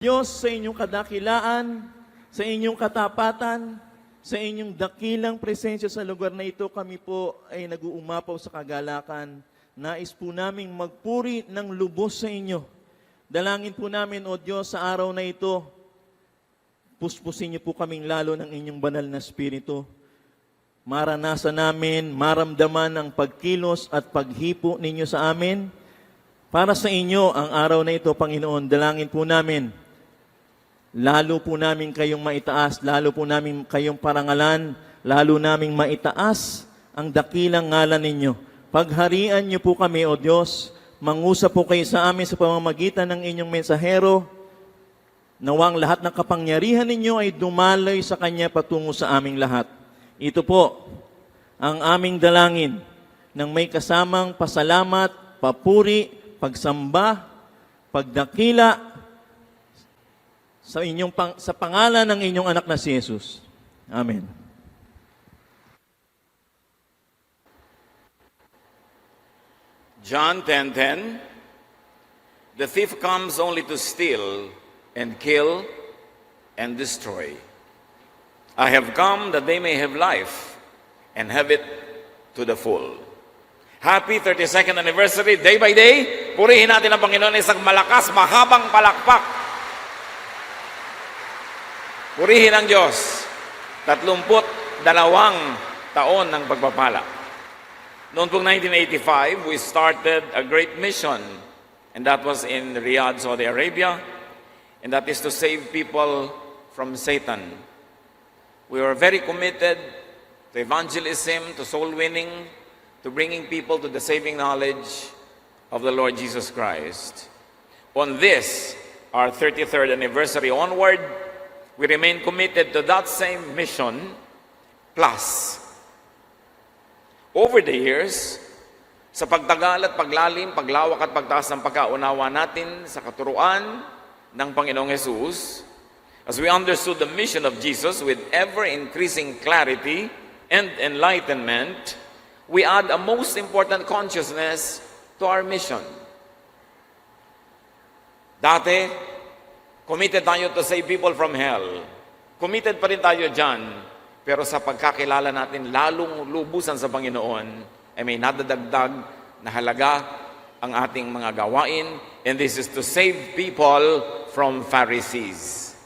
Diyos, sa inyong kadakilaan, sa inyong katapatan, sa inyong dakilang presensya sa lugar na ito, kami po ay nag-uumapaw sa kagalakan. Nais po naming magpuri ng lubos sa inyo. Dalangin po namin, O Diyos, sa araw na ito, puspusin niyo po kaming lalo ng inyong banal na Espiritu. Maranasan namin, maramdaman ang pagkilos at paghipo ninyo sa amin. Para sa inyo, ang araw na ito, Panginoon, dalangin po namin, lalo po namin kayong maitaas, lalo po namin kayong parangalan, lalo namin maitaas ang dakilang ngalan ninyo. Pagharian niyo po kami, O Diyos, mangusap po kayo sa amin sa pamamagitan ng inyong mensahero, nawang lahat ng kapangyarihan ninyo ay dumaloy sa Kanya patungo sa aming lahat. Ito po ang aming dalangin ng may kasamang pasalamat, papuri, pagsamba, pagdakila, sa pangalan ng inyong anak na si Jesus. Amen. John 10:10, the thief comes only to steal and kill and destroy. I have come that they may have life and have it to the full. Happy 32nd anniversary, day by day. Purihin natin ang Panginoon isang malakas, mahabang palakpak. Purihin ang Diyos. 32 taon ng pagpapala. Noong pong 1985, we started a great mission, and that was in Riyadh, Saudi Arabia, and that is to save people from Satan. We were very committed to evangelism, to soul winning, to bringing people to the saving knowledge of the Lord Jesus Christ. On this, our 33rd anniversary onward, we remain committed to that same mission, plus. Over the years, sa pagtagal at paglalim, paglawak at pagtaas ng pagkaunawa natin sa katuruan ng Panginoong Jesus, as we understood the mission of Jesus with ever-increasing clarity and enlightenment, we add a most important consciousness to our mission. Dati, committed tayo to save people from hell. Committed pa rin tayo dyan. Pero sa pagkakilala natin, lalong lubusan sa Panginoon, ay may nadadagdag na halaga ang ating mga gawain. And this is to save people from Pharisees.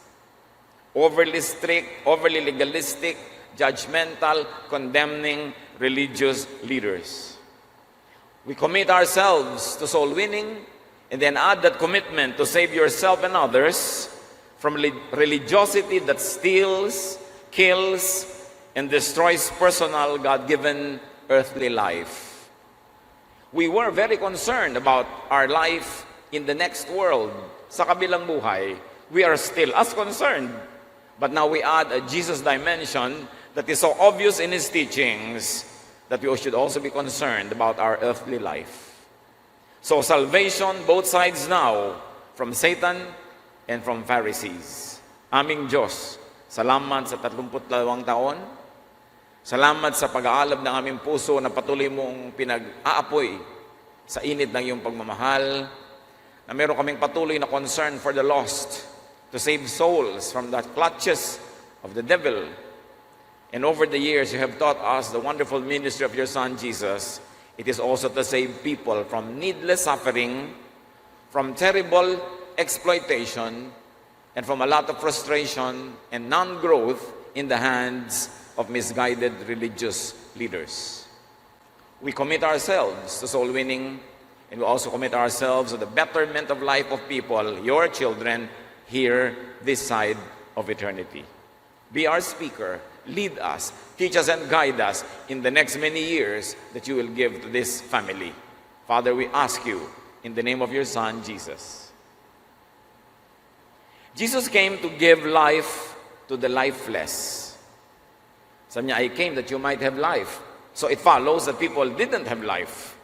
Overly strict, overly legalistic, judgmental, condemning religious leaders. We commit ourselves to soul winning, and then add that commitment to save yourself and others from religiosity that steals, kills, and destroys personal, God-given earthly life. We were very concerned about our life in the next world. Sa kabilang buhay, we are still as concerned. But now we add a Jesus dimension that is so obvious in His teachings that we should also be concerned about our earthly life. So salvation, both sides now, from Satan and from Pharisees. Aming Diyos, salamat sa 32 taon. Salamat sa pag-aalab ng aming puso na patuloy mong pinag-aapoy sa init ng iyong pagmamahal, na meron kaming patuloy na concern for the lost, to save souls from the clutches of the devil. And over the years, you have taught us the wonderful ministry of your Son, Jesus. It is also to save people from needless suffering, from terrible exploitation, and from a lot of frustration and non-growth in the hands of misguided religious leaders. We commit ourselves to soul winning, and we also commit ourselves to the betterment of life of people, your children, here this side of eternity. Be our speaker, lead us, teach us and guide us in the next many years that you will give to this family. Father, we ask you in the name of your Son, Jesus. Jesus came to give life to the lifeless. Sabi niya, I came that you might have life. So it follows that people didn't have life.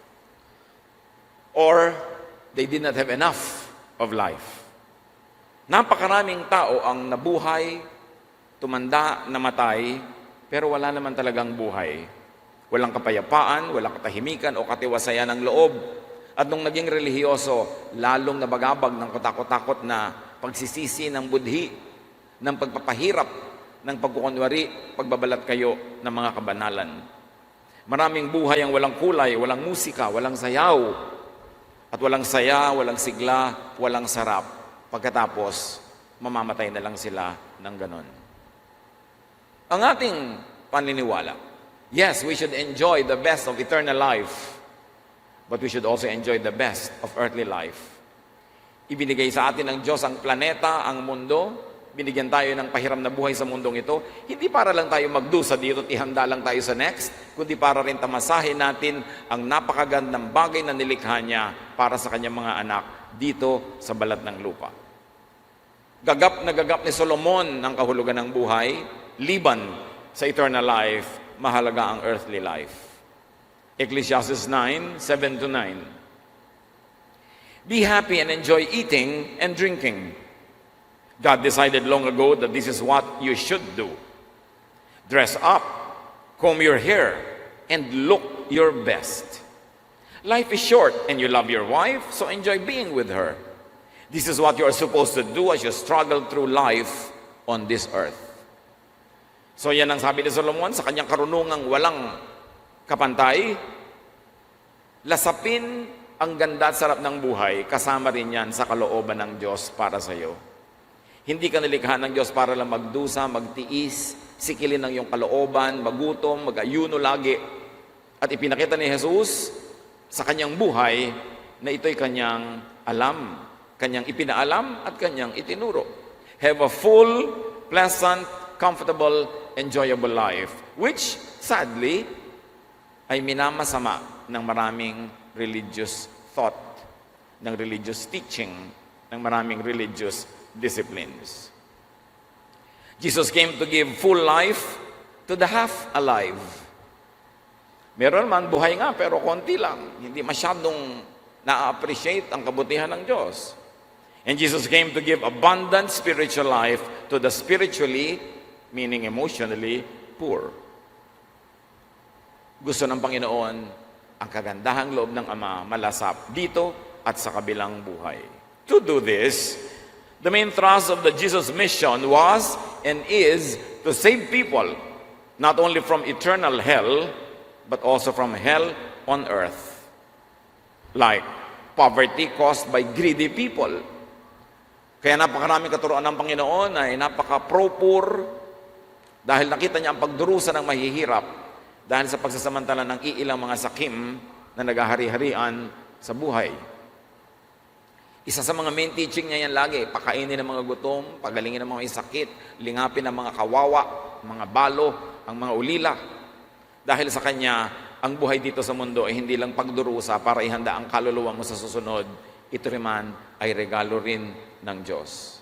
Or they did not have enough of life. Napakaraming tao ang nabuhay, tumanda, namatay, pero wala naman talagang buhay. Walang kapayapaan, walang katahimikan o katiwasayan ng loob. At nung naging relihiyoso, lalong nabagabag ng katakot-takot na pagsisisi ng budhi, ng pagpapahirap, ng pagkukunwari, pagbabalat kayo ng mga kabanalan. Maraming buhay ang walang kulay, walang musika, walang sayaw, at walang saya, walang sigla, walang sarap. Pagkatapos, mamamatay na lang sila ng ganon. Ang ating paniniwala, yes, we should enjoy the best of eternal life, but we should also enjoy the best of earthly life. Ibinigay sa atin ng Diyos ang planeta, ang mundo. Binigyan tayo ng pahiram na buhay sa mundong ito. Hindi para lang tayo magdusa dito at ihanda lang tayo sa next, kundi para rin tamasahin natin ang napakagandang bagay na nilikha niya para sa kanyang mga anak dito sa balat ng lupa. Gagap na gagap ni Solomon ang kahulugan ng buhay, liban sa eternal life, mahalaga ang earthly life. Ecclesiastes 9, 7-9. Be happy and enjoy eating and drinking. God decided long ago that this is what you should do. Dress up, comb your hair, and look your best. Life is short and you love your wife, so enjoy being with her. This is what you are supposed to do as you struggle through life on this earth. So yan ang sabi ni Solomon sa kanyang karunungang walang kapantay. Lasapin ang ganda at sarap ng buhay, kasama rin yan sa kalooban ng Diyos para sa iyo. Hindi ka nilikha ng Diyos para lang magdusa, magtiis, sikilin ng iyong kalooban, magutom, mag-ayuno lagi. At ipinakita ni Jesus sa kanyang buhay na ito'y kanyang alam, kanyang ipinaalam at kanyang itinuro. Have a full, pleasant, comfortable, enjoyable life, which sadly ay minamasama ng maraming religious thought, ng religious teaching, ng maraming religious disciplines. Jesus came to give full life to the half alive. Meron man buhay nga pero konti lang. Hindi masyadong na-appreciate ang kabutihan ng Diyos. And Jesus came to give abundant spiritual life to the spiritually, meaning emotionally, poor. Gusto ng Panginoon ang kagandahang loob ng Ama malasap dito at sa kabilang buhay. To do this, the main thrust of the Jesus mission was and is to save people, not only from eternal hell, but also from hell on earth. Like poverty caused by greedy people. Kaya napakaraming katuroan ng Panginoon ay napaka-pro-poor dahil nakita niya ang pagdurusa ng mahihirap dahil sa pagsasamantala ng iilang mga sakim na nagahari-harian sa buhay. Isa sa mga main teaching niya yan lagi, pakainin ng mga gutom, pagalingin ng mga sakit, lingapin ng mga kawawa, mga balo, ang mga ulila. Dahil sa kanya, ang buhay dito sa mundo ay hindi lang pagdurusa para ihanda ang kaluluwa mo sa susunod, ito naman ay regalo rin ng Diyos.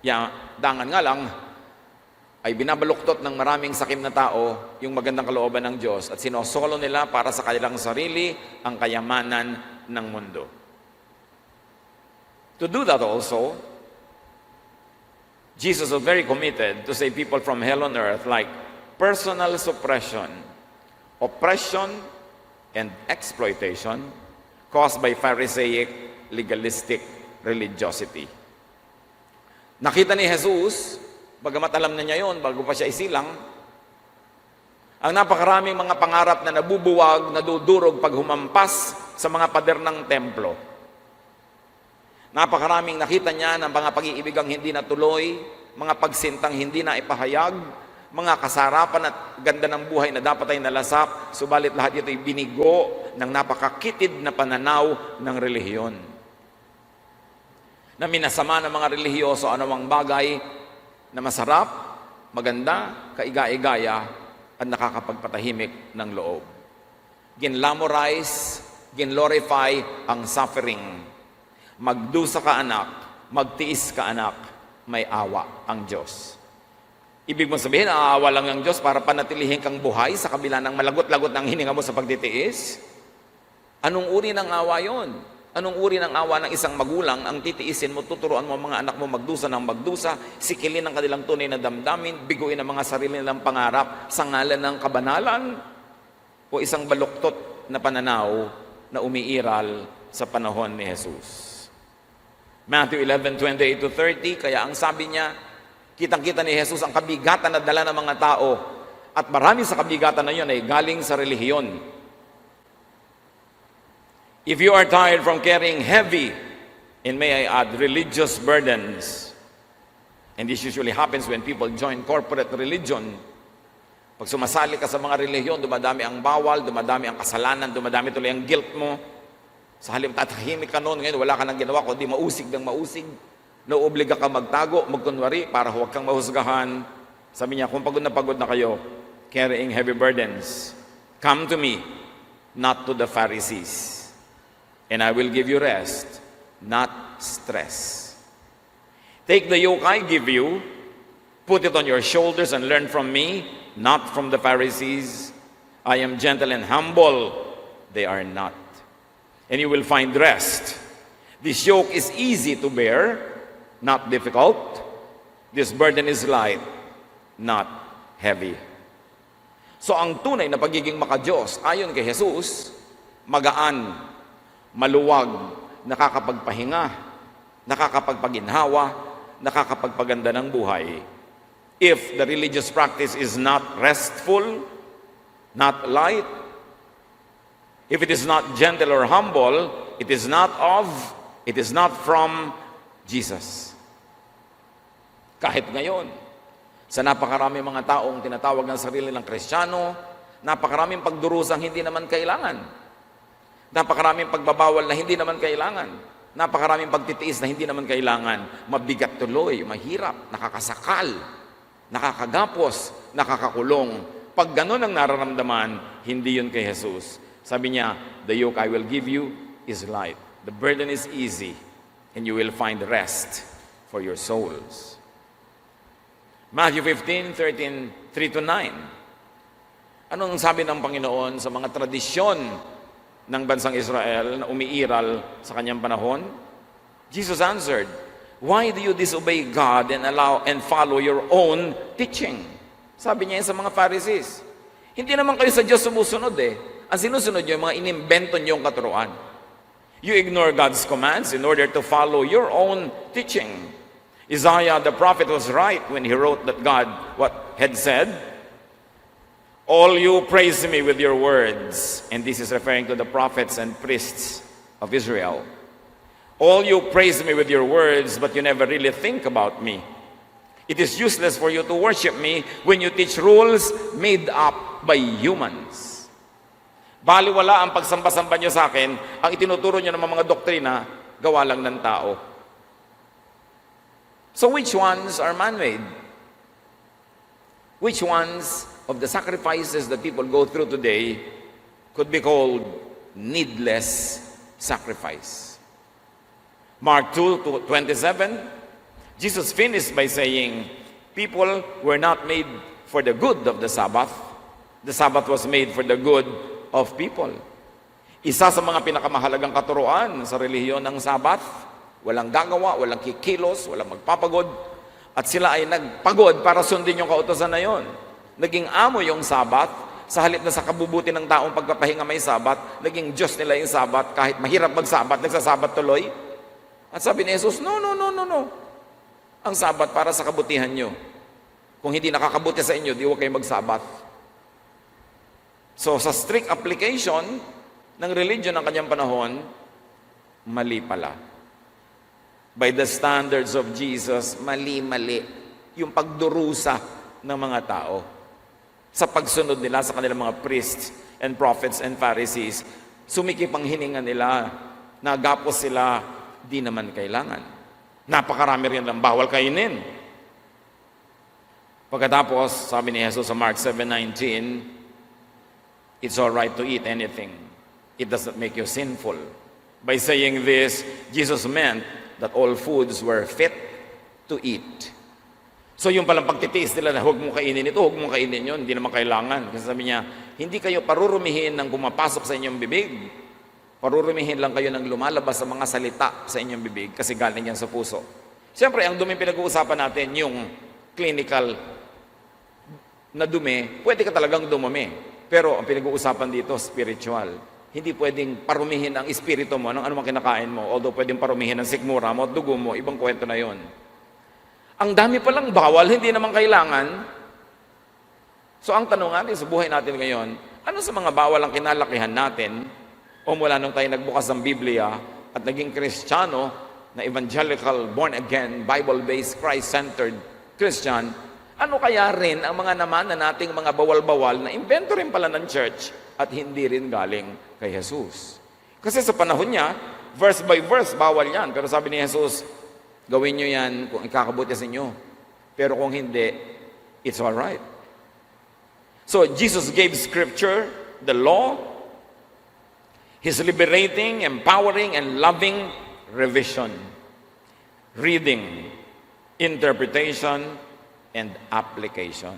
Dangan nga lang, ay binabaluktot ng maraming sakim na tao yung magandang kalooban ng Diyos at sinosolo nila para sa kanilang sarili ang kayamanan ng mundo. To do that also, Jesus was very committed to save people from hell on earth like personal suppression, oppression, and exploitation caused by Pharisaic, legalistic religiosity. Nakita ni Jesus, bagamat alam na niya yon, bago pa siya isilang, ang napakaraming mga pangarap na nabubuwag, nadudurog pag humampas sa mga pader ng templo. Napakaraming nakita niya ng mga pag-iibigang hindi natuloy, mga pagsintang hindi na ipahayag, mga kasarapan at ganda ng buhay na dapat ay nalasap, subalit lahat ito ay binigo ng napakakitid na pananaw ng relihiyon. Na minasama ng mga relihiyoso anumang bagay na masarap, maganda, kaiga-igaya, at nakakapagpatahimik ng loob. Ginlamorize, ginglorify ang suffering. Magdusa ka anak, magtiis ka anak, may awa ang Diyos. Ibig mo sabihin, aawa lang ang Diyos para panatilihin kang buhay sa kabila ng malagot-lagot ng hininga mo sa pagtitiis? Anong uri ng awa yon? Anong uri ng awa ng isang magulang ang titiisin mo, tuturuan mo ang mga anak mo magdusa ng magdusa, sikilin ang kanilang tunay na damdamin, biguin ang mga sarili nilang pangarap sa ngalan ng kabanalan? O isang baluktot na pananaw na umiiral sa panahon ni Jesus? Matthew 11:28 to 30, kaya ang sabi niya, kitang-kita ni Jesus ang kabigatan na dala ng mga tao at marami sa kabigatan na yun ay galing sa relihiyon. If you are tired from carrying heavy, and may I add, religious burdens, and this usually happens when people join corporate religion, pag sumasali ka sa mga relihiyon, dumadami ang bawal, dumadami ang kasalanan, dumadami tuloy ang guilt mo. Sa halip tatahimik ka noon, ngayon wala ka nang ginawa, kundi mausig ng mausig. Nauobliga ka magtago, magkunwari, para huwag kang mahusgahan. Sabi niya, kung pagod na kayo, carrying heavy burdens, come to me, not to the Pharisees. And I will give you rest, not stress. Take the yoke I give you, put it on your shoulders and learn from me, not from the Pharisees. I am gentle and humble, they are not. And you will find rest. This yoke is easy to bear, not difficult. This burden is light, not heavy. So ang tunay na pagiging maka-Diyos, ayon kay Jesus, magaan, maluwag, nakakapagpahinga, nakakapagpaginhawa, nakakapagpaganda ng buhay. If the religious practice is not restful, not light, if it is not gentle or humble, it is not from Jesus. Kahit ngayon, sa napakaraming mga taong tinatawag ng sarili ng Kristiyano, napakaraming pagdurusang hindi naman kailangan. Napakaraming pagbabawal na hindi naman kailangan. Napakaraming pagtitiis na hindi naman kailangan. Mabigat tuloy, mahirap, nakakasakal, nakakagapos, nakakakulong. Pag ganun ang nararamdaman, hindi yun kay Jesus. Sabi niya, the yoke I will give you is light. The burden is easy, and you will find rest for your souls. Matthew 15:3 to 9. Anong sabi ng Panginoon sa mga tradisyon ng bansang Israel na umiiral sa kanyang panahon? Jesus answered, "Why do you disobey God and allow and follow your own teaching?" Sabi niya sa mga Pharisees, hindi naman kayo sa Diyos sumusunod eh. Ang sinusunod niyo yung mga inimbento niyong katuruan. You ignore God's commands in order to follow your own teaching. Isaiah the prophet was right when he wrote that God had said, "All you praise me with your words," and this is referring to the prophets and priests of Israel. "All you praise me with your words, but you never really think about me. It is useless for you to worship me when you teach rules made up by humans." Baliwala ang pagsamba-samba niyo sa akin, ang itinuturo niyo ng mga doktrina, gawa lang ng tao. So which ones are man-made? Which ones of the sacrifices that people go through today could be called needless sacrifice? Mark 2:27, Jesus finished by saying, people were not made for the good of the Sabbath. The Sabbath was made for the good of people. Isa sa mga pinakamahalagang katuruan sa relihiyon ng Sabbath, walang gagawa, walang kikilos, walang magpapagod, at sila ay nagpagod para sundin yung kautosan na yon. Naging amo yung Sabbath, sa halip na sa kabubuti ng taong pagpapahinga may Sabbath, naging Diyos nila yung Sabbath, kahit mahirap mag-Sabbath, nagsasabat tuloy. At sabi ni Jesus, no. Ang Sabbath para sa kabutihan nyo. Kung hindi nakakabuti sa inyo, di huwag kayo mag-Sabbath. So sa strict application ng religion ng kanyang panahon, mali pala. By the standards of Jesus, mali yung pagdurusa ng mga tao. Sa pagsunod nila sa kanilang mga priests and prophets and Pharisees, sumikip ang hininga nila, nagapos sila, di naman kailangan. Napakarami rin lang bawal kainin. Pagkatapos, sabi ni Jesus sa Mark 7:19, it's all right to eat anything. It doesn't make you sinful. By saying this, Jesus meant that all foods were fit to eat. So yung palang pagtitiis nila na huwag mo kainin ito, huwag mo kainin yun, hindi naman kailangan. Kasi sabi niya, hindi kayo parurumihin ng pumapasok sa inyong bibig. Parurumihin lang kayo ng lumalabas sa mga salita sa inyong bibig kasi galing yan sa puso. Siyempre, ang dumi pinag-uusapan natin, yung clinical na dumi, pwede ka talagang dumumi. Pero ang pinag-uusapan dito, spiritual. Hindi pwedeng parumihin ang espiritu mo ng anumang kinakain mo. Although pwedeng parumihin ang sikmura mo at dugo mo, ibang kwento na yon. Ang dami palang bawal, hindi naman kailangan. So ang tanong natin sa buhay natin ngayon, ano sa mga bawal ang kinalakihan natin o mula nung tayo nagbukas ng Biblia at naging Kristiyano na evangelical, born-again, Bible-based, Christ-centered Christian, ano kaya rin ang mga naman na nating mga bawal-bawal na invento rin pala ng church at hindi rin galing kay Jesus? Kasi sa panahon niya, verse by verse, bawal yan. Pero sabi ni Jesus, gawin nyo yan kung ikakabuti sa inyo. Pero kung hindi, it's all right. So Jesus gave Scripture, the law, His liberating, empowering, and loving revision, reading, interpretation, and application.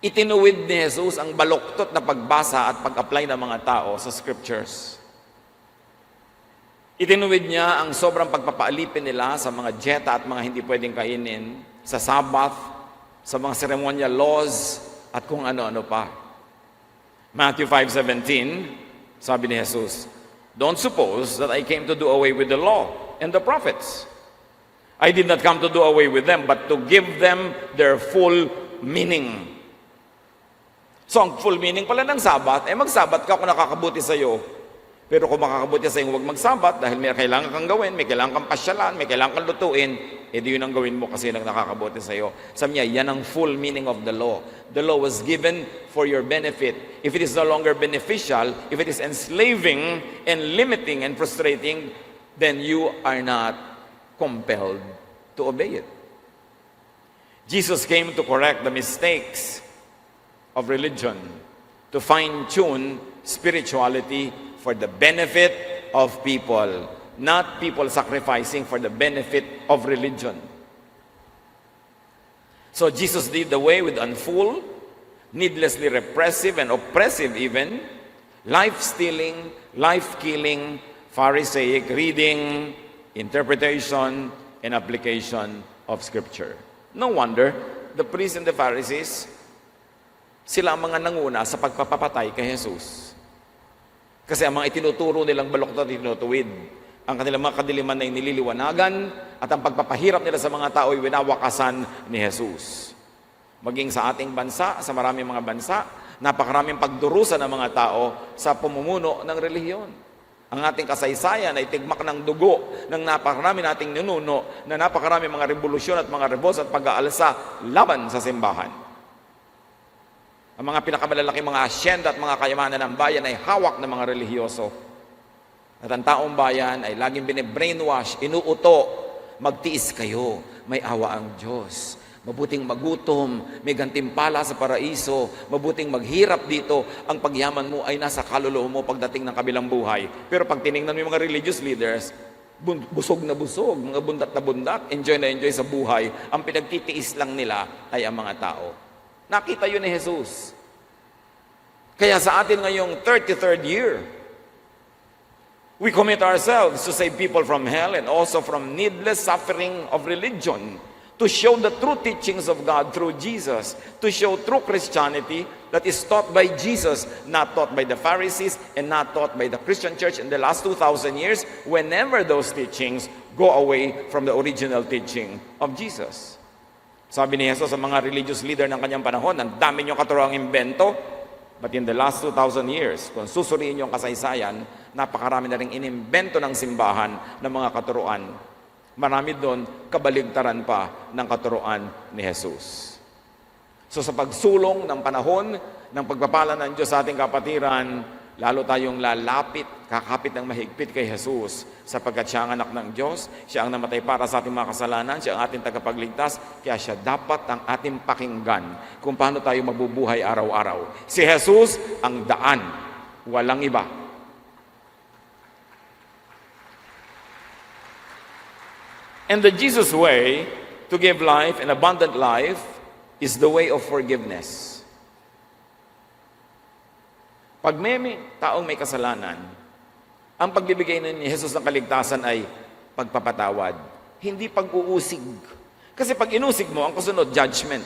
Itinuwid ni Jesus ang baluktot na pagbasa at pag-apply ng mga tao sa Scriptures. Itinuwid niya ang sobrang pagpapaalipin nila sa mga dieta at mga hindi pwedeng kainin, sa Sabbath, sa mga ceremonial laws, at kung ano-ano pa. Matthew 5:17, sabi ni Jesus, "Don't suppose that I came to do away with the law and the prophets. I did not come to do away with them, but to give them their full meaning." So ang full meaning pala ng Sabbath, magsabat ka kung nakakabuti sa'yo. Pero kung makakabuti sa'yo, huwag magsabat dahil may kailangan kang gawin, may kailangan kang pasyalan, may kailangan kang lutuin, di yun ang gawin mo kasi nang nakakabuti sa'yo. Sabi niya, yan ang full meaning of the law. The law was given for your benefit. If it is no longer beneficial, if it is enslaving and limiting and frustrating, then you are not compelled to obey it. Jesus came to correct the mistakes of religion, to fine-tune spirituality for the benefit of people, not people sacrificing for the benefit of religion. So Jesus did away with unfull, needlessly repressive and oppressive even, life-stealing, life-killing, Pharisaic reading, interpretation, and application of Scripture. No wonder, the priests and the Pharisees, sila ang mga nanguna sa pagpapapatay kay Jesus. Kasi ang mga itinuturo nilang baluktot at tinutuwid, ang kanilang mga kadiliman ay nililiwanagan at ang pagpapahirap nila sa mga tao ay winawakasan ni Jesus. Maging sa ating bansa, sa maraming mga bansa, napakaraming pagdurusa ng mga tao sa pamumuno ng relihiyon. Ang ating kasaysayan ay tigmak ng dugo ng napakarami nating ninuno na napakarami mga revolusyon at mga rebos at pag-aalsa laban sa simbahan. Ang mga pinakamalalaking mga asyenda at mga kayamanan ng bayan ay hawak ng mga relihiyoso. At ang taong bayan ay laging bine-brainwash, inuuto, magtiis kayo, may awa ang Diyos. Mabuting magutom, may gantimpala sa paraiso, mabuting maghirap dito, ang pagyaman mo ay nasa kaluluwa mo pagdating ng kabilang buhay. Pero pag tinignan mo yung mga religious leaders, busog na busog, mga bundat na bundat, enjoy na enjoy sa buhay, ang pinagtitiis lang nila ay ang mga tao. Nakita yun ni Jesus. Kaya sa atin ngayong 33rd year, we commit ourselves to save people from hell and also from needless suffering of religion, to show the true teachings of God through Jesus, to show true Christianity that is taught by Jesus, not taught by the Pharisees and not taught by the Christian church in the last 2,000 years, whenever those teachings go away from the original teaching of Jesus. Sabi ni Jesus sa mga religious leader ng kanyang panahon, ang dami niyong katuroang imbento, but in the last 2,000 years, kung susuriin yung kasaysayan, napakarami na rin inimbento ng simbahan ng mga katuruan. Marami doon, kabaligtaran pa ng katuruan ni Jesus. So sa pagsulong ng panahon, ng pagpapala ng Diyos sa ating kapatiran, lalo tayong lalapit, kakapit ng mahigpit kay Jesus, sapagkat siya ang anak ng Diyos, siya ang namatay para sa ating mga kasalanan, siya ang ating tagapagligtas, kaya siya dapat ang ating pakinggan kung paano tayo mabubuhay araw-araw. Si Jesus ang daan, walang iba. And the Jesus way to give life, an abundant life, is the way of forgiveness. Pag may taong may kasalanan, ang pagbibigay ni Jesus ng kaligtasan ay pagpapatawad, hindi pag-uusig. Kasi pag inusig mo, ang kasunod, judgment.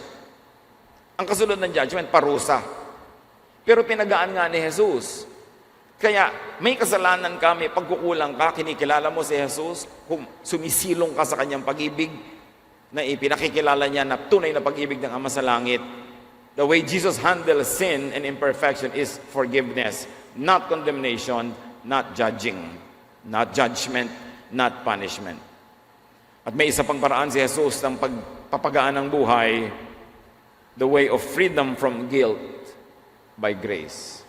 Ang kasunod ng judgment, parusa. Pero pinagaan nga ni Jesus. Kaya may kasalanan ka, may pagkukulang ka, kinikilala mo si Jesus, kung sumisilong ka sa kanyang pag-ibig, na ipinakikilala niya na tunay na pag-ibig ng Ama sa Langit. The way Jesus handles sin and imperfection is forgiveness, not condemnation, not judging, not judgment, not punishment. At may isa pang paraan si Jesus ng pagpapagaan ng buhay, the way of freedom from guilt by grace.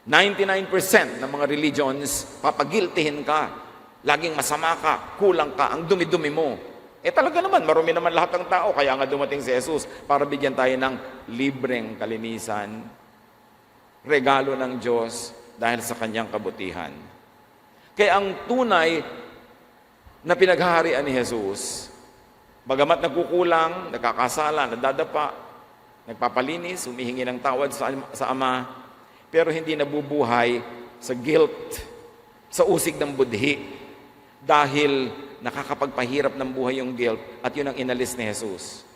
99% ng mga religions, papagiltihin ka, laging masama ka, kulang ka, ang dumi-dumi mo. Talaga naman, marumi naman lahat ng tao, kaya nga dumating si Jesus para bigyan tayo ng libreng kalinisan, regalo ng Diyos dahil sa kanyang kabutihan. Kaya ang tunay na pinaghaharian ni Jesus, bagamat nagkukulang, nakakasala, nadadapa, nagpapalinis, humihingi ng tawad sa Ama, pero hindi nabubuhay sa guilt, sa usig ng budhi, dahil nakakapagpahirap ng buhay yung guilt, at yun ang inalis ni Jesus.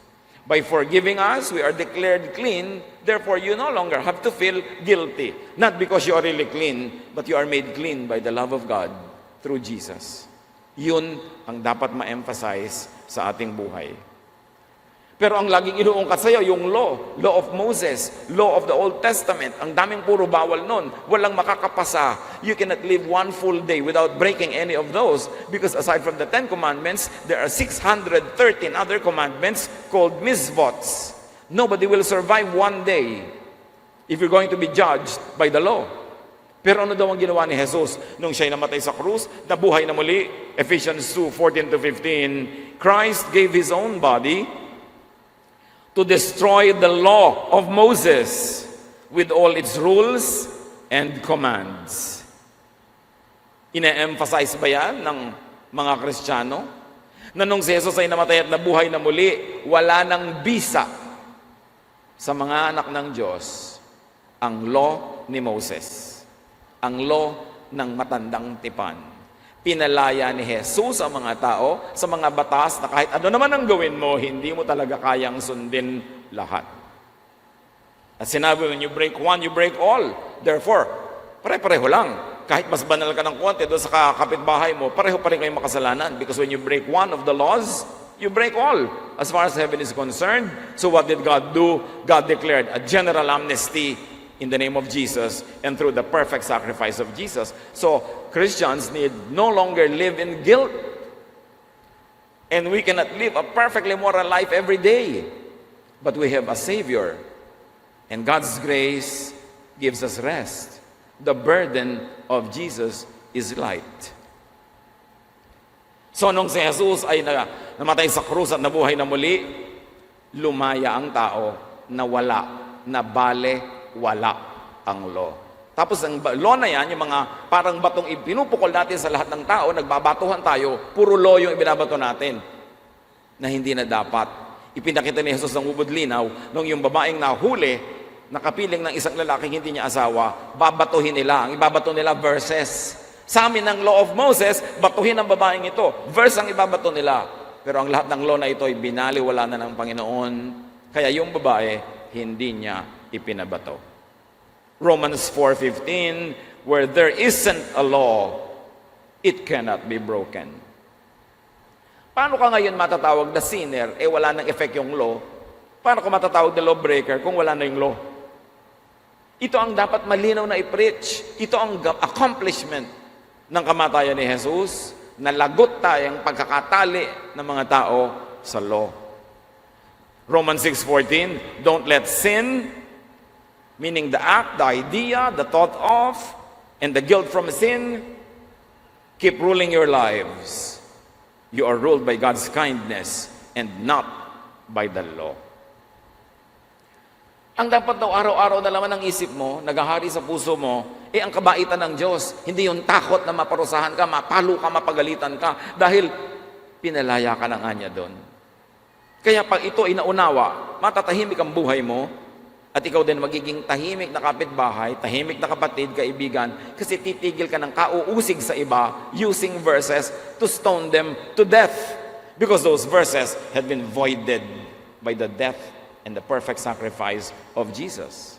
By forgiving us, we are declared clean, therefore you no longer have to feel guilty. Not because you are really clean, but you are made clean by the love of God through Jesus. Yun ang dapat ma-emphasize sa ating buhay. Pero ang laging inuungkat sa'yo, yung law of Moses, law of the Old Testament, ang daming puro bawal nun, walang makakapasa. You cannot live one full day without breaking any of those, because aside from the 10 commandments, there are 613 other commandments called misvots. Nobody will survive one day if you're going to be judged by the law. Pero ano daw ang ginawa ni Jesus nung siya'y namatay sa krus, nabuhay na muli? Ephesians 2:14-15, Christ gave His own body to destroy the law of Moses with all its rules and commands. Ine-emphasize ba yan ng mga Kristiyano? Na nung si Jesus ay namatay at nabuhay na muli, wala nang bisa sa mga anak ng Diyos ang law ni Moses, ang law ng matandang tipan. Pinalaya ni Jesus ang mga tao sa mga batas na kahit ano naman ang gawin mo, hindi mo talaga kayang sundin lahat. At sinabi, when you break one, you break all. Therefore, pare-pareho lang. Kahit mas banal ka ng konti doon sa kapitbahay mo, pareho pa rin kayong makasalanan. Because when you break one of the laws, you break all. As far as heaven is concerned, so what did God do? God declared a general amnesty in the name of Jesus and through the perfect sacrifice of Jesus. So, Christians need no longer live in guilt. And we cannot live a perfectly moral life every day. But we have a Savior. And God's grace gives us rest. The burden of Jesus is light. So, nung si Jesus ay namatay sa krus at nabuhay na muli, lumaya ang tao na wala ang law. Tapos ang law na yan, yung mga parang batong pinupukol natin sa lahat ng tao, nagbabatuhan tayo, puro law yung ibinabato natin na hindi na dapat. Ipinakita ni Jesus ng ubod linaw, nung yung babaeng nahuli, nakapiling ng isang lalaking hindi niya asawa, babatuhin nila. Ang ibabato nila verses. Sa amin ng law of Moses, batuhin ang babaeng ito. Verse ang ibabato nila. Pero ang lahat ng law na ito ay binaliwala na ng Panginoon. Kaya yung babae, hindi niya ipinabato. Romans 4:15, where there isn't a law, it cannot be broken. Paano ka ngayon matatawag na sinner, wala nang effect yung law? Paano ka matatawag na lawbreaker kung wala na yung law? Ito ang dapat malinaw na i-preach. Ito ang accomplishment ng kamatayan ni Jesus, na lagot tayong pagkakatali ng mga tao sa law. Romans 6:14, don't let sin, meaning the act, the idea, the thought of, and the guilt from sin, keep ruling your lives. You are ruled by God's kindness and not by the law. Ang dapat daw araw-araw na laman ng isip mo, naghahari sa puso mo, ang kabaitan ng Diyos. Hindi yung takot na maparusahan ka, mapalo ka, mapagalitan ka, dahil pinalaya ka ng anya doon. Kaya pag ito ay naunawa, matatahimik ang buhay mo, at ikaw din magiging tahimik na kapitbahay, tahimik na kapatid, kaibigan, kasi titigil ka ng kauusig sa iba using verses to stone them to death. Because those verses had been voided by the death and the perfect sacrifice of Jesus.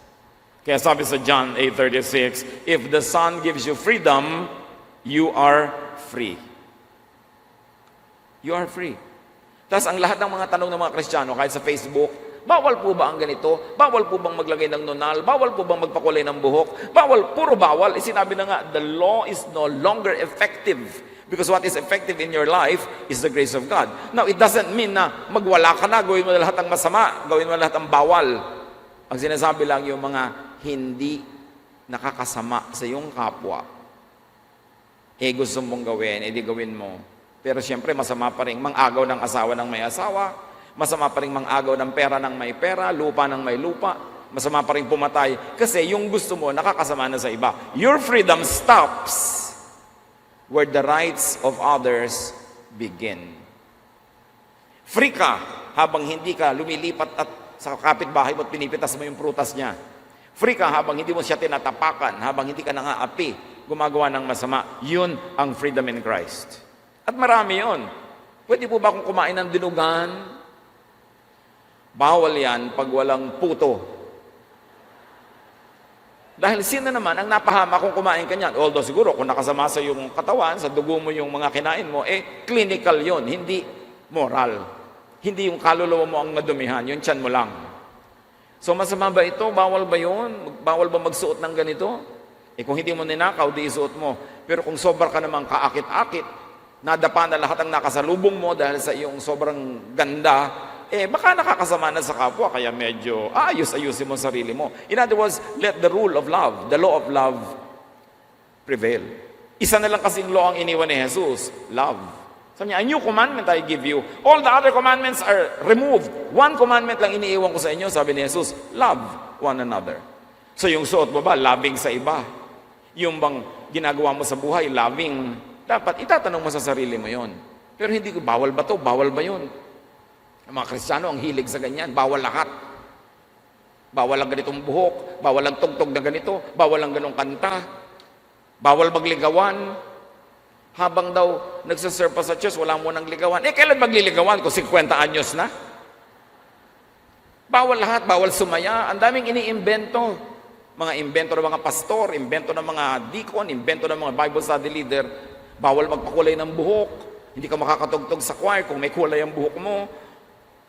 Kaya sabi sa John 8:36, if the Son gives you freedom, you are free. You are free. Tapos ang lahat ng mga tanong ng mga Kristiyano, kahit sa Facebook, bawal po ba ang ganito? Bawal po bang maglagay ng nunal? Bawal po bang magpakulay ng buhok? Bawal, puro bawal. Sinabi na nga, the law is no longer effective. Because what is effective in your life is the grace of God. Now, it doesn't mean na magwala ka na, gawin mo na lahat ng masama, gawin mo na lahat ng bawal. Ang sinasabi lang yung mga hindi nakakasama sa iyong kapwa. Gusto mong gawin, edi gawin mo. Pero siyempre, masama pa rin mang-agaw ng asawa ng may asawa, masama pa rin mang-agaw ng pera ng may pera, lupa ng may lupa, masama pa rin pumatay, kasi yung gusto mo, nakakasama na sa iba. Your freedom stops where the rights of others begin. Free ka habang hindi ka lumilipat at sa kapitbahay mo at pinipitas mo yung prutas niya. Free ka habang hindi mo siya tinatapakan, habang hindi ka nangaapi, gumagawa ng masama. Yun ang freedom in Christ. At marami yun. Pwede po ba kung kumain ng dinugan? Bawal yan pag walang puto. Dahil sino naman ang napahama kung kumain ka niyan? Although siguro kung nakasama sa yung katawan, sa dugo mo yung mga kinain mo, clinical yun, hindi moral. Hindi yung kaluluwa mo ang nadumihan, yung tiyan mo lang. So masama ba ito? Bawal ba yun? Bawal ba magsuot ng ganito? Kung hindi mo ninakaw, di isuot mo. Pero kung sobra ka namang kaakit-akit, nadapa na lahat ang nakasalubong mo dahil sa iyong sobrang ganda, baka nakakasama na sa kapwa, kaya medyo ayusin mo sarili mo. In other words, let the rule of love, the law of love, prevail. Isa na lang kasing law ang iniwan ni Jesus, love. Sabi niya, a new commandment I give you. All the other commandments are removed. One commandment lang iniiwan ko sa inyo, sabi ni Jesus, love one another. So yung suot mo ba, loving sa iba? Yung bang ginagawa mo sa buhay, loving, dapat itatanong mo sa sarili mo yon. Pero hindi ko, bawal ba to? Bawal ba yun? Ang mga Kristiyano, ang hilig sa ganyan, bawal lahat. Bawal ang ganitong buhok, bawal ang tugtog na ganito, bawal ang ganong kanta, bawal magligawan. Habang daw nagsaserve pa sa church, wala mo nang ligawan. Kailan magliligawan ko? 50 anyos na? Bawal lahat, bawal sumaya. Ang daming iniimbento. Mga imbento ng mga pastor, imbento ng mga deacon, imbento ng mga Bible study leader. Bawal magpakulay ng buhok. Hindi ka makakatugtog sa choir kung may kulay ang buhok mo.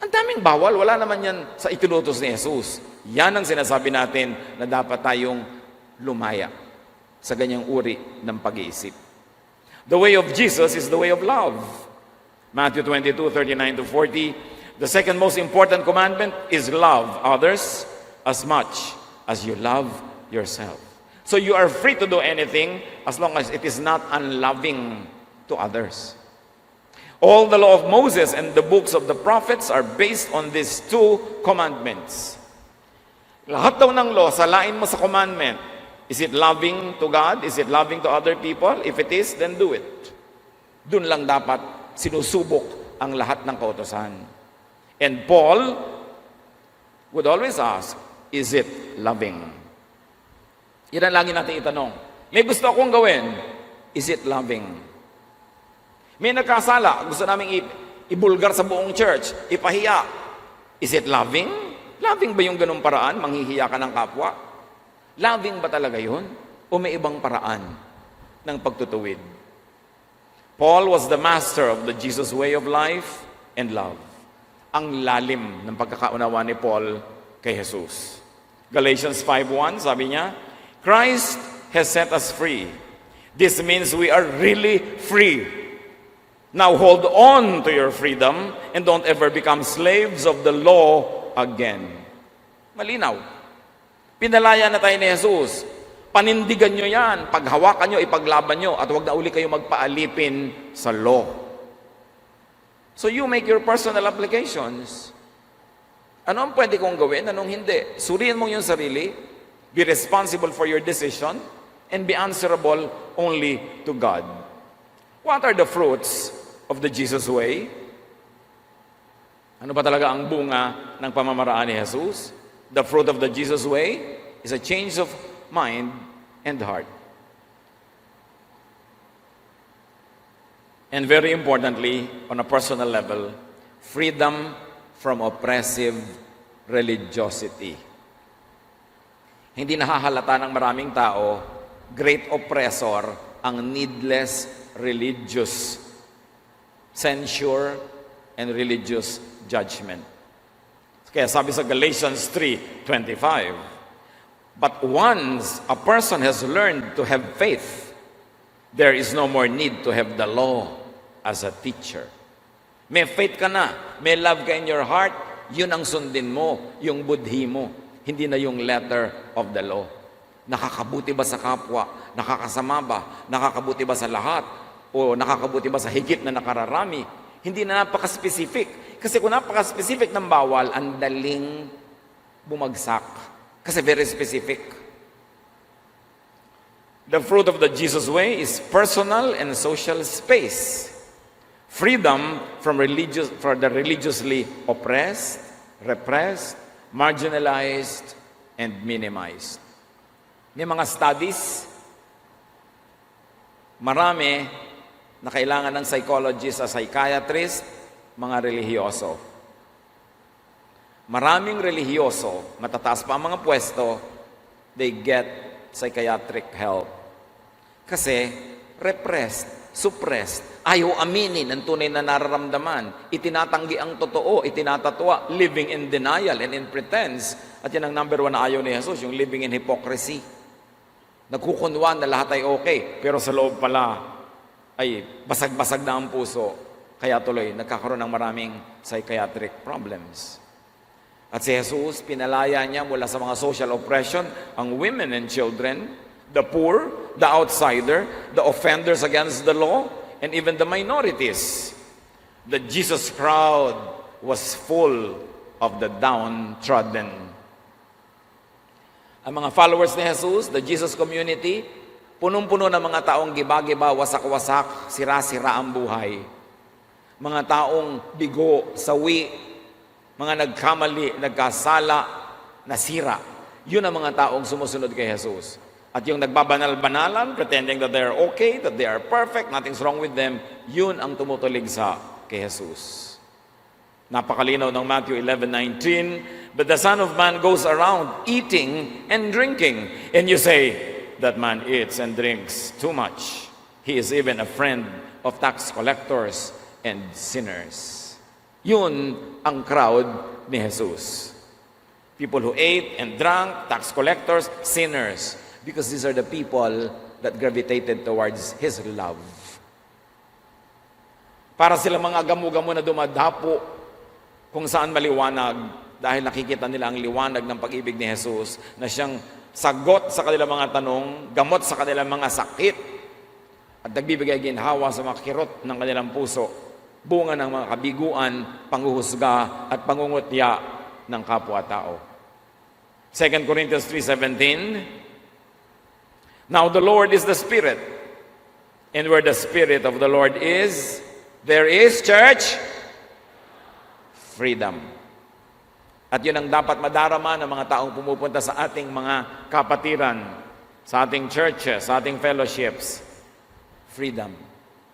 Ang daming bawal. Wala naman yan sa itinutos ni Jesus. Yan ang sinasabi natin na dapat tayong lumaya sa ganyang uri ng pag-iisip. The way of Jesus is the way of love. Matthew 22:39-40. The second most important commandment is love others as much as you love yourself. So you are free to do anything as long as it is not unloving to others. All the law of Moses and the books of the prophets are based on these two commandments. Lahat daw ng law, salain mo sa commandment. Is it loving to God? Is it loving to other people? If it is, then do it. Doon lang dapat sinusubok ang lahat ng kautosan. And Paul would always ask, is it loving? Yan ang lagi natin itanong. May gusto akong gawin, is it loving? May nagkasala, gusto namin ibulgar sa buong church, ipahiya. Is it loving? Loving ba yung ganung paraan? Manghihiya ka ng kapwa? Loving ba talaga yun? O may ibang paraan ng pagtutuwid? Paul was the master of the Jesus way of life and love. Ang lalim ng pagkakaunawa ni Paul kay Jesus. Galatians 5:1, sabi niya, Christ has set us free. This means we are really free. Now hold on to your freedom and don't ever become slaves of the law again. Malinaw. Pinalaya na tayo ni Jesus. Panindigan nyo yan. Paghawakan nyo, ipaglaban nyo. At huwag na uli kayo magpaalipin sa law. So you make your personal applications. Ano ang pwede kong gawin? Anong hindi? Suriin mo yung sarili. Be responsible for your decision. And be answerable only to God. What are the fruits of the Jesus way? Ano ba talaga ang bunga ng pamamaraan ni Jesus? The fruit of the Jesus way is a change of mind and heart. And very importantly, on a personal level, freedom from oppressive religiosity. Hindi nahahalata ng maraming tao, great oppressor ang needless religious censure and religious judgment. Kaya sabi sa Galatians 3:25, but once a person has learned to have faith, there is no more need to have the law as a teacher. May faith ka na, may love ka in your heart, yun ang sundin mo, yung budhi mo, hindi na yung letter of the law. Nakakabuti ba sa kapwa? Nakakasama ba? Nakakabuti ba sa lahat? O nakakabuti ba sa higit na nakararami? Hindi na napaka-specific. Kasi kung napaka-specific ng bawal, ang daling bumagsak. Kasi very specific. The fruit of the Jesus way is personal and social space. Freedom from the religiously oppressed, repressed, marginalized, and minimized. May mga studies, marami na kailangan ng psychologist at psychiatrist, mga relihiyoso. Maraming relihiyoso, matataas pa ang mga pwesto, they get psychiatric help. Kasi repressed, suppressed, ayaw aminin ang tunay na nararamdaman, itinatanggi ang totoo, itinatatwa, living in denial and in pretense. At yan ang number 1 na ayaw ni Jesus, yung living in hypocrisy. Nagkukunwan na lahat ay okay, pero sa loob pala ay basag-basag na ang puso. Kaya tuloy, nagkakaroon ng maraming psychiatric problems. At si Jesus, pinalaya niya mula sa mga social oppression, ang women and children, the poor, the outsider, the offenders against the law, and even the minorities. The Jesus crowd was full of the downtrodden. Ang mga followers ni Jesus, the Jesus community, punong-puno ng mga taong giba-giba, wasak-wasak, sira-sira ang buhay. Mga taong bigo, sawi, mga nagkamali, nagkasala, nasira. Yun ang mga taong sumusunod kay Jesus. At yung nagbabanal-banalan, pretending that they are okay, that they are perfect, nothing's wrong with them, yun ang tumutulig sa kay Jesus. Napakalinaw ng Matthew 11:19, but the Son of Man goes around eating and drinking. And you say, that man eats and drinks too much. He is even a friend of tax collectors and sinners. Yun ang crowd ni Jesus. People who ate and drank, tax collectors, sinners. Because these are the people that gravitated towards His love. Para sila mga gamu-gamu na dumadapo kung saan maliwanag dahil nakikita nila ang liwanag ng pag-ibig ni Jesus na siyang sagot sa kanilang mga tanong, gamot sa kanilang mga sakit, at nagbibigay ginhawa sa mga kirot ng kanilang puso, bunga ng mga kabiguan, panghuhusga at pangungutya ng kapwa-tao. 2 Corinthians 3:17, now the Lord is the Spirit, and where the Spirit of the Lord is, there is, church, freedom. At yun ang dapat madarama ng mga taong pumupunta sa ating mga kapatiran, sa ating churches, sa ating fellowships. Freedom.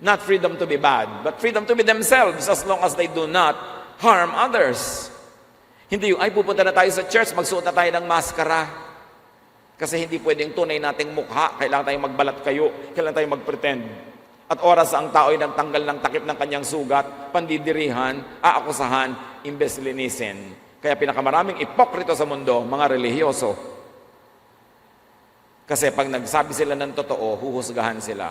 Not freedom to be bad, but freedom to be themselves as long as they do not harm others. Hindi yung, ay pupunta na tayo sa church, magsuot na tayo ng maskara. Kasi hindi pwedeng tunay nating mukha, kailangan tayong magbalat kayo, kailangan tayong magpretend. At oras ang tao ay nagtanggal ng takip ng kanyang sugat, pandidirihan, aakusahan, imbes linisin. Kaya pinakamaraming ipokrito sa mundo, mga relihiyoso. Kasi pag nagsabi sila ng totoo, huhusgahan sila.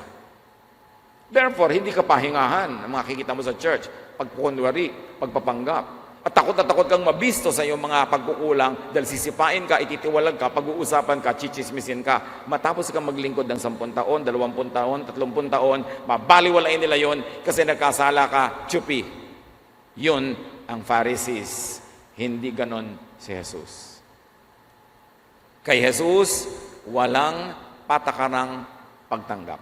Therefore, hindi ka pahingahan ang makikita mo sa church, pagkunwari, pagpapanggap. At takot na takot kang mabisto sa iyong mga pagkukulang dahil sisipain ka, ititiwalag ka, pag-uusapan ka, chichismisin ka. Matapos kang maglingkod ng 10 taon, 20 taon, 30 taon, mabaliwalain nila yon kasi nagkasala ka, tsupi. Yun ang Pharisees. Hindi ganon si Jesus. Kay Jesus, walang patakarang pagtanggap.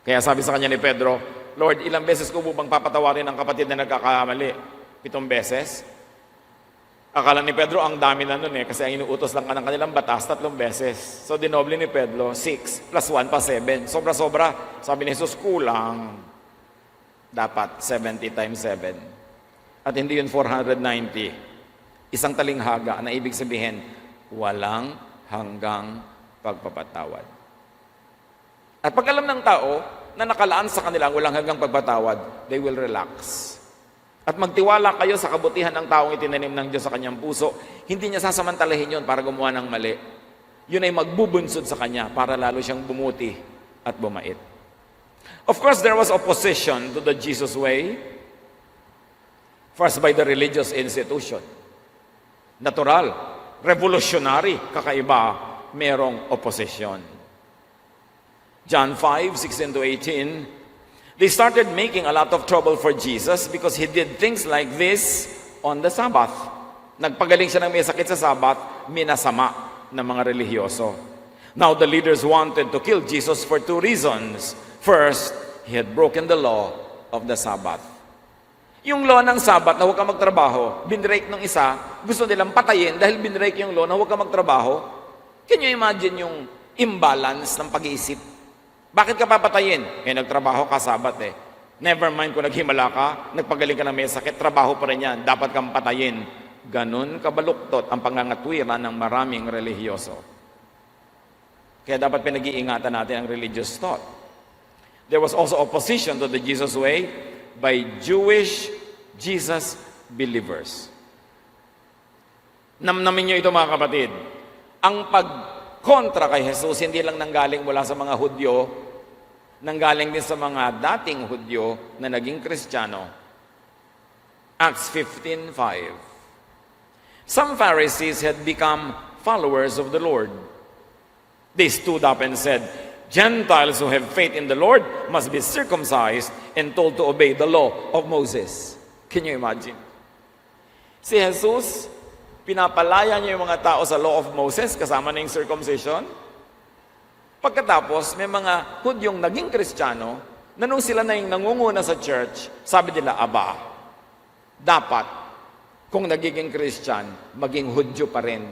Kaya sabi sa kanya ni Pedro, Lord, ilang beses ko bang papatawarin ang kapatid na nagkakamali? 7 beses? Akala ni Pedro, ang dami na nun kasi ang inuutos lang ka ng kanilang batas, 3 beses. So, dinoble ni Pedro, 6 plus 1 pa 7. Sobra-sobra. Sabi ni Jesus, kulang. Dapat 70 times 7. At hindi yun 490. Isang talinghaga na ibig sabihin, walang hanggang pagpapatawad. At pag alam ng tao na nakalaan sa kanila ang walang hanggang pagpatawad, they will relax. At magtiwala kayo sa kabutihan ng taong itinanim ng Diyos sa kanyang puso, hindi niya sasamantalahin yun para gumawa ng mali. Yun ay magbubunsod sa kanya para lalo siyang bumuti at bumait. Of course, there was opposition to the Jesus way. First, by the religious institution. Natural, revolutionary, kakaiba, merong opposition. John 5:16-18, they started making a lot of trouble for Jesus because he did things like this on the Sabbath. Nagpagaling siya ng may sakit sa Sabbath, minasama ng mga relihiyoso. Now the leaders wanted to kill Jesus for two reasons. First, he had broken the law of the Sabbath. Yung law ng Sabbath na huwag ka magtrabaho, binrake ng isa, gusto nilang patayin dahil binrake yung law na huwag ka magtrabaho. Can you imagine yung imbalance ng pag-iisip? Bakit ka papatayin? Nagtrabaho ka Sabat eh. Never mind kung naghimala ka, nagpagaling ka ng may sakit, trabaho pa rin yan, dapat kang patayin. Ganon kabaluktot ang pangangatwiran ng maraming relihiyoso. Kaya dapat pinag-iingatan natin ang religious thought. There was also opposition to the Jesus way by Jewish Jesus believers. Namnamin nyo ito mga kapatid. Ang pagkontra kay Jesus, hindi lang nanggaling mula sa mga Hudyo, nanggaling din sa mga dating Hudyo na naging Kristiyano. Acts 15:5. Some Pharisees had become followers of the Lord. They stood up and said, Gentiles who have faith in the Lord must be circumcised and told to obey the law of Moses. Can you imagine? Si Jesus, pinapalaya niya yung mga tao sa law of Moses, kasama na yung circumcision. Pagkatapos, may mga Hudyong naging Kristiyano, na nung sila na yung nangunguna sa church, sabi nila, aba, dapat, kung nagiging Christian, maging Hudyo pa rin.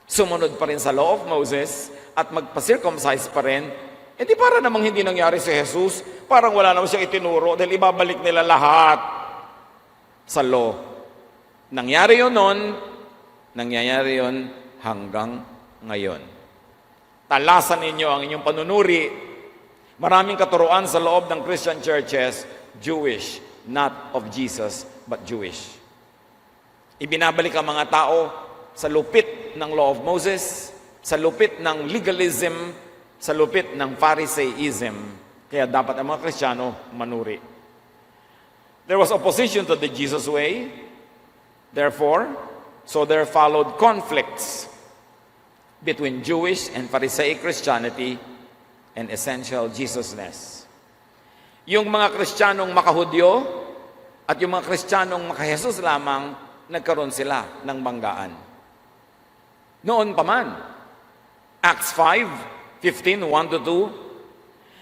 Sumunod pa rin sa law of Moses, at magpa-circumcise pa rin, di para namang hindi nangyari si Jesus, parang wala naman siyang itinuro, dahil ibabalik nila lahat sa law. Nangyari yun noon, nangyayari yun hanggang ngayon. Talasan ninyo ang inyong panunuri. Maraming katuruan sa loob ng Christian churches, Jewish, not of Jesus, but Jewish. Ibinabalik ang mga tao sa lupit ng law of Moses, sa lupit ng legalism, sa lupit ng Pharisaism. Kaya dapat ang mga Kristiyano manuri. There was opposition to the Jesus way. Therefore, so there followed conflicts between Jewish and Pharisaic Christianity and essential Jesusness. Yung mga Kristiyanong makahudyo at yung mga Kristiyanong makahesus lamang, nagkaroon sila ng banggaan. Noon pa man, Acts 5:15, 1-2,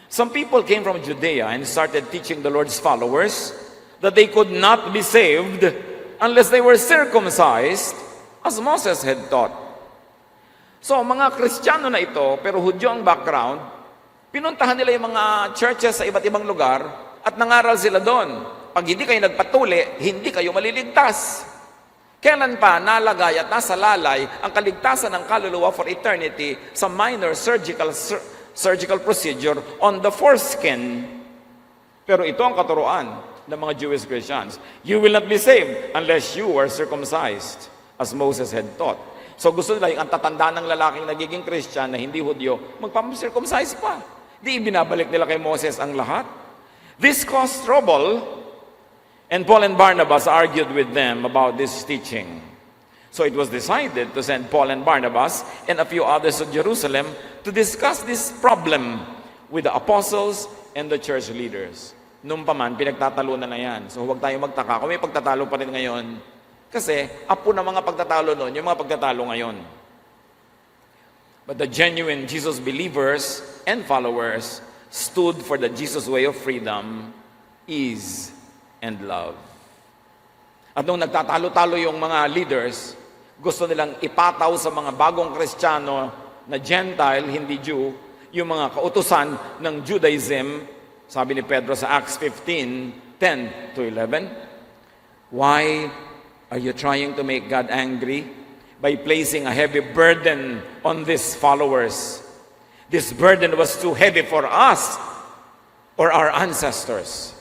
some people came from Judea and started teaching the Lord's followers that they could not be saved unless they were circumcised as Moses had taught. So, mga Kristiyano na ito, pero Hudyo ang background, pinuntahan nila yung mga churches sa iba't ibang lugar at nangaral sila doon. Pag hindi kayo nagpatuli, hindi kayo maliligtas. Kailan pa nalagay at nasa lalay ang kaligtasan ng kaluluwa for eternity sa minor surgical procedure on the foreskin. Pero ito ang katuruan ng mga Jewish Christians. You will not be saved unless you are circumcised, as Moses had taught. So gusto nila yung ang tatanda ng lalaking nagiging Christian na hindi Hudyo, magpapacircumcise pa. Di ibinabalik nila kay Moses ang lahat. This caused trouble. And Paul and Barnabas argued with them about this teaching. So it was decided to send Paul and Barnabas and a few others to Jerusalem to discuss this problem with the apostles and the church leaders. Nung pa man, pinagtatalunan na yan. So huwag tayo magtaka kung may pagtatalo pa rin ngayon. Kasi apo na mga pagtatalo noon, yung mga pagtatalo ngayon. But the genuine Jesus believers and followers stood for the Jesus way of freedom, ease, and love. At nung nagtatalo-talo yung mga leaders, gusto nilang ipataw sa mga bagong Kristiyano na Gentile, hindi Jew, yung mga kautusan ng Judaism, sabi ni Pedro sa Acts 15:10-11, Why are you trying to make God angry? by placing a heavy burden on these followers. This burden was too heavy for us or our ancestors.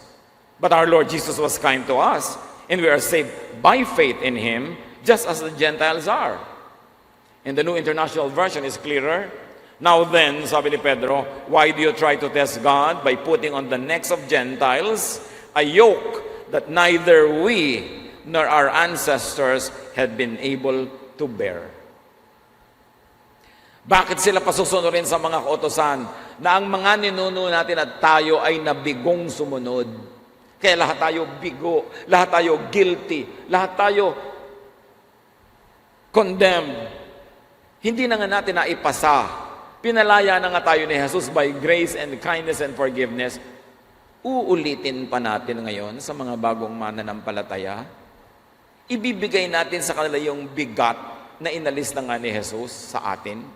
But our Lord Jesus was kind to us, and we are saved by faith in Him, just as the Gentiles are. And the New International Version is clearer. Now then, sabi ni Pedro, why do you try to test God by putting on the necks of Gentiles a yoke that neither we nor our ancestors had been able to bear? Bakit sila pasusunurin sa mga kautosan na ang mga ninuno natin at tayo ay nabigong sumunod? Kaya lahat tayo bigo, lahat tayo guilty, lahat tayo condemned. Hindi na nga natin naipasa. Pinalaya na nga tayo ni Jesus by grace and kindness and forgiveness. Uulitin pa natin ngayon sa mga bagong mananampalataya. Ibibigay natin sa kanila yung bigat na inalis na nga ni Jesus sa atin.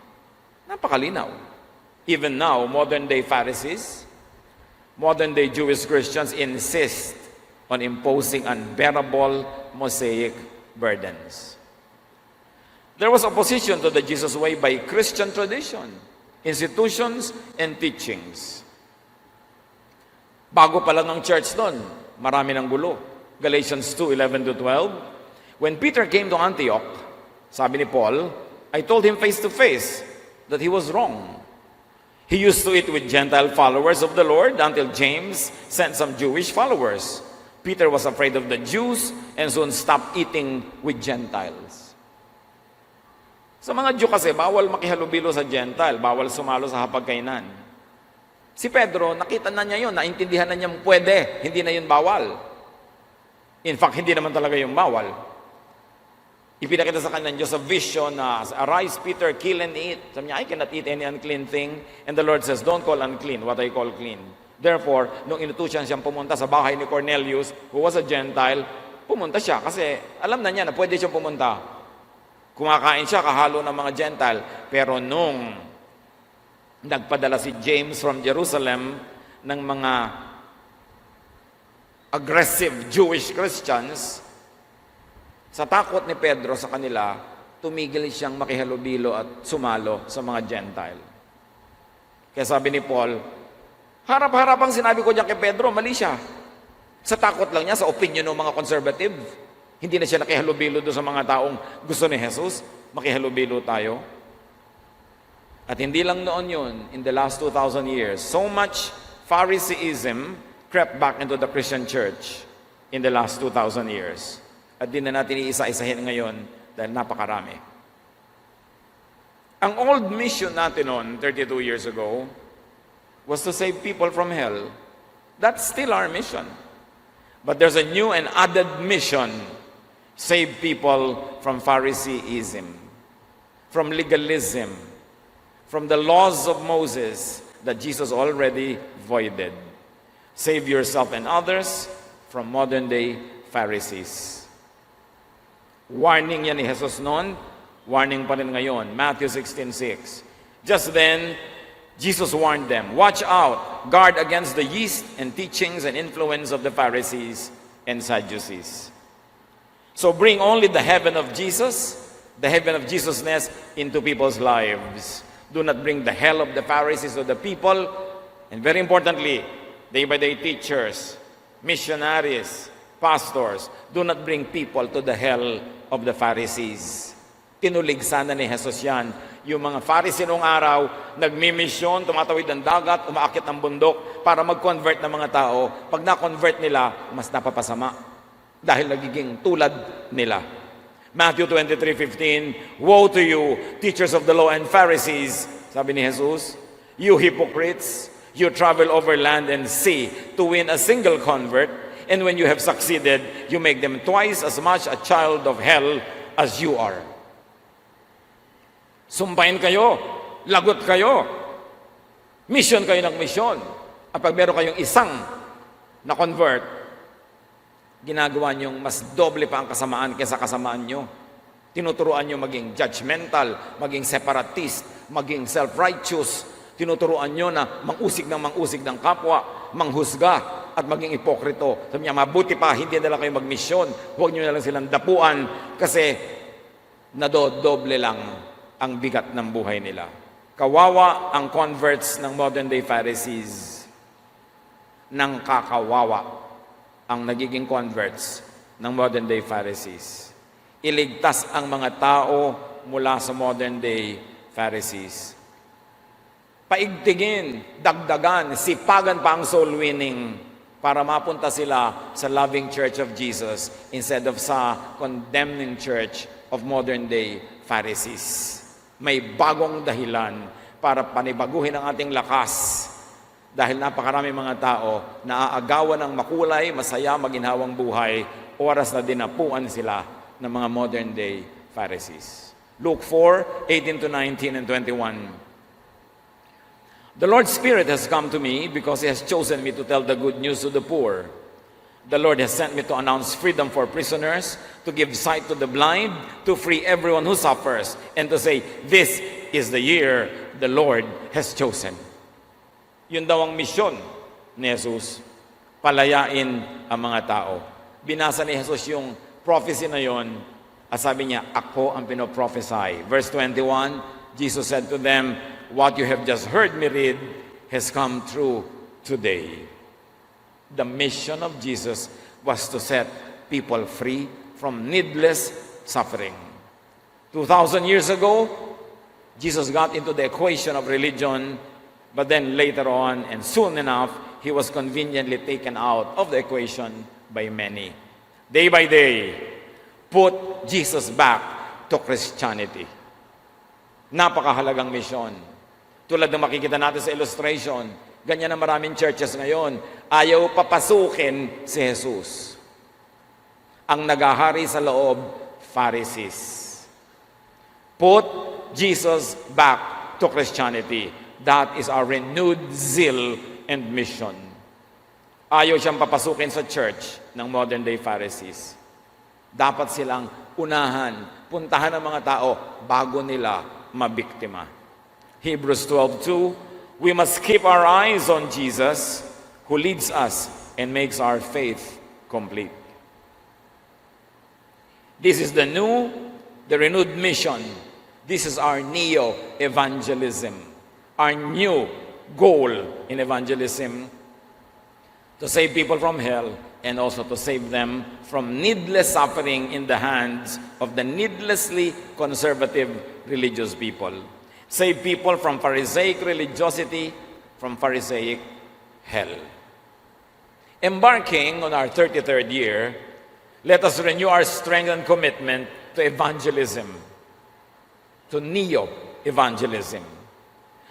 Napakalinaw. Even now, modern-day Pharisees, modern-day Jewish Christians insist on imposing unbearable Mosaic burdens. There was opposition to the Jesus way by Christian tradition, institutions, and teachings. Bago pa lang ng church doon, marami ng gulo. Galatians 2:11-12. When Peter came to Antioch, sabi ni Paul, I told him face to face that he was wrong. He used to eat with Gentile followers of the Lord until James sent some Jewish followers. Peter was afraid of the Jews and soon stopped eating with Gentiles. Sa mga Jew kasi, bawal makihalubilo sa Gentile, bawal sumalo sa hapagkainan. Si Pedro, nakita na niya yun, naintindihan na niya pwede, hindi na yun bawal. In fact, hindi naman talaga yung bawal. Ipinakita sa kanya ng Diyos a vision na, arise Peter, kill and eat. Sabi niya, I cannot eat any unclean thing. And the Lord says, don't call unclean what I call clean. Therefore, nung inutusan siyang pumunta sa bahay ni Cornelius, who was a Gentile, pumunta siya kasi alam na niya na pwede siyang pumunta. Kumakain siya kahalo ng mga Gentile. Pero nung nagpadala si James from Jerusalem ng mga aggressive Jewish Christians, sa takot ni Pedro sa kanila, tumigil siyang makihalubilo at sumalo sa mga Gentile. Kaya sabi ni Paul, harap-harapang sinabi ko diyan kay Pedro, mali siya. Sa takot lang niya, sa opinion ng mga conservative, hindi na siya nakihalubilo doon sa mga taong gusto ni Jesus, makihalubilo tayo. At hindi lang noon yun, in the last 2,000 years, so much Phariseeism crept back into the Christian church in the last 2,000 years. At di na natin iisa-isahin ngayon dahil napakarami. Ang old mission natin noon, 32 years ago, was to save people from hell. That's still our mission. But there's a new and added mission. Save people from Phariseeism, from legalism, from the laws of Moses that Jesus already voided. Save yourself and others from modern-day Pharisees. Warning yan ni Jesus noon, warning pa rin ngayon. Matthew 16:6. Just then, Jesus warned them, watch out, guard against the yeast and teachings and influence of the Pharisees and Sadducees. So bring only the heaven of Jesus, the heaven of Jesusness into people's lives. Do not bring the hell of the Pharisees to the people, and very importantly, day-by-day teachers, missionaries, pastors, do not bring people to the hell of the Pharisees. Tinulig sana ni Jesus yan. Yung mga Pharisee noong araw, nagmimisyon, tumatawid ng dagat, umaakit ng bundok para mag-convert ng mga tao. Pag na-convert nila, mas napapasama dahil nagiging tulad nila. Matthew 23:15, woe to you, teachers of the law and Pharisees, sabi ni Jesus, you hypocrites, you travel over land and sea to win a single convert, and when you have succeeded, you make them twice as much a child of hell as you are. Sumpain kayo, lagot kayo, mission kayo ng mission. At pag meron kayong isang na convert, ginagawa niyong mas doble pa ang kasamaan kaysa kasamaan niyo. Tinuturuan niyo maging judgmental, maging separatist, maging self-righteous. Tinuturuan niyo na mangusig ng kapwa, manghusga, at maging ipokrito. Sabi niya, mabuti pa, hindi na lang kayo magmisyon. Huwag niyo na lang silang dapuan kasi nadodoble lang ang bigat ng buhay nila. Kawawa ang converts ng modern-day Pharisees. Nang kakawawa ang nagiging converts ng modern-day Pharisees. Iligtas ang mga tao mula sa modern-day Pharisees. Paigtingin, dagdagan, sipagan pa ang soul winning para mapunta sila sa loving church of Jesus instead of sa condemning church of modern-day Pharisees. May bagong dahilan para panibaguhin ang ating lakas dahil napakarami mga tao na aagawan ng makulay, masaya, maginhawang buhay, oras na dinapuan sila ng mga modern-day Pharisees. Luke 4, 18 to 19 and 21. The Lord's Spirit has come to me because He has chosen me to tell the good news to the poor. The Lord has sent me to announce freedom for prisoners, to give sight to the blind, to free everyone who suffers, and to say, this is the year the Lord has chosen. Yun daw ang misyon ni Jesus, palayain ang mga tao. Binasa ni Jesus yung prophecy na yon, at sabi niya, ako ang pinoprophesy. Verse 21, Jesus said to them, what you have just heard me read has come true today. The mission of Jesus was to set people free from needless suffering. 2,000 years ago, Jesus got into the equation of religion, but then later on, and soon enough, He was conveniently taken out of the equation by many. Day by day, put Jesus back to Christianity. Napakahalagang misyon. Tulad ng makikita natin sa illustration, ganyan na maraming churches ngayon, ayaw papasukin si Jesus. Ang nagahari sa loob, Pharisees. Put Jesus back to Christianity. That is our renewed zeal and mission. Ayaw siyang papasukin sa church ng modern-day Pharisees. Dapat silang unahan, puntahan ng mga tao bago nila mabiktima. Hebrews 12:2, we must keep our eyes on Jesus who leads us and makes our faith complete. This is the renewed mission. This is our neo-evangelism. Our new goal in evangelism, to save people from hell and also to save them from needless suffering in the hands of the needlessly conservative religious people. Save people from Pharisaic religiosity, from Pharisaic hell. Embarking on our 33rd year, let us renew our strength and commitment to evangelism, to neo-evangelism.